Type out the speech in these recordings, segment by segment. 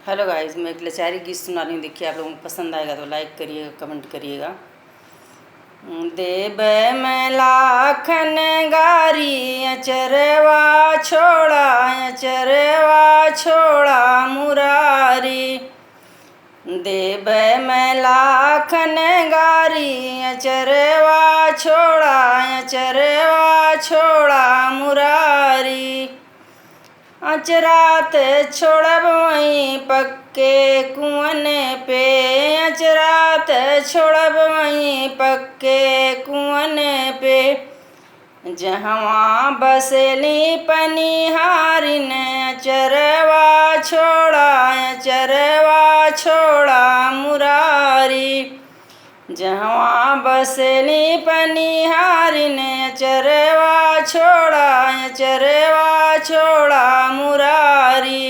Hello guys, मैं एक लचारी गीत सुना रही हूँ। देखिए, आप लोगों को पसंद आएगा तो लाइक करिएगा, कमेंट करिएगा। देव में लाखन गारी अचरवा छोड़ा मुरारी। देव में लाखन गारी अचरवा छोड़ा मुरारी। अचरात छोड़ब वहीं पक्के कुआं पे, अचरात छोड़ब वहीं पक्के कुआं पे। जहाँ बसेली पनिहारिन अचरवा छोड़ा मुरारी। जहाँ बसेली पनिहारिन अचरवा छोड़ा मुरारी।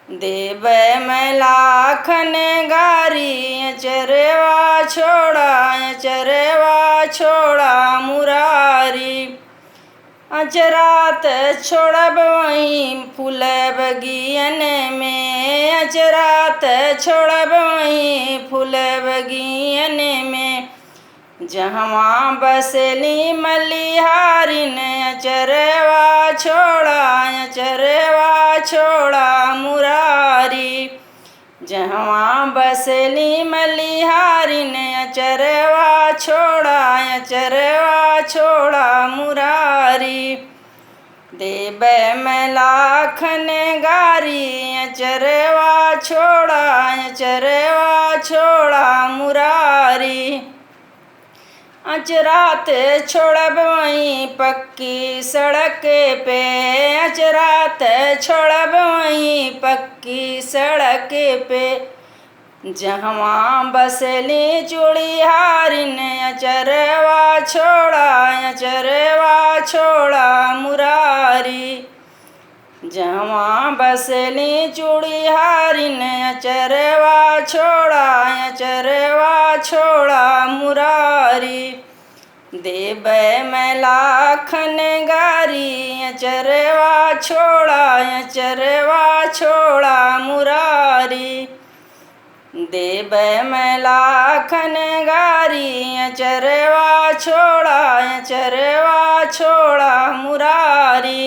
देव में लाखन गारी अचरवा छोड़ा मुरारी। अचरात छोड़ब वहीं फूल बगियन में, अचरात छोड़ब वहीं फूल बगियन में। जहाँ बसली मलिहारिन अचरवा छोड़ा मुरारी। जहाँ बसली मलिहारिन अचरवा छोड़ा मुरारी। देव में लाखन गारी अचरवा छोड़ा मुरारी। अचरात छोड़ब वहीं पक्की सड़क पे, अचरात छोड़ब वहीं पक्की सड़क पे। जहाँ बसली चूड़ीहारिन अचरवा छोड़ा मुरारी। जहाँ बसली चूड़ीहारिन अचरवा छोड़ा मुरारी। देव में लाखन गारी अचरवा छोड़ा मुरारी। देव में लाखन गारी अचरवा छोड़ा मुरारी।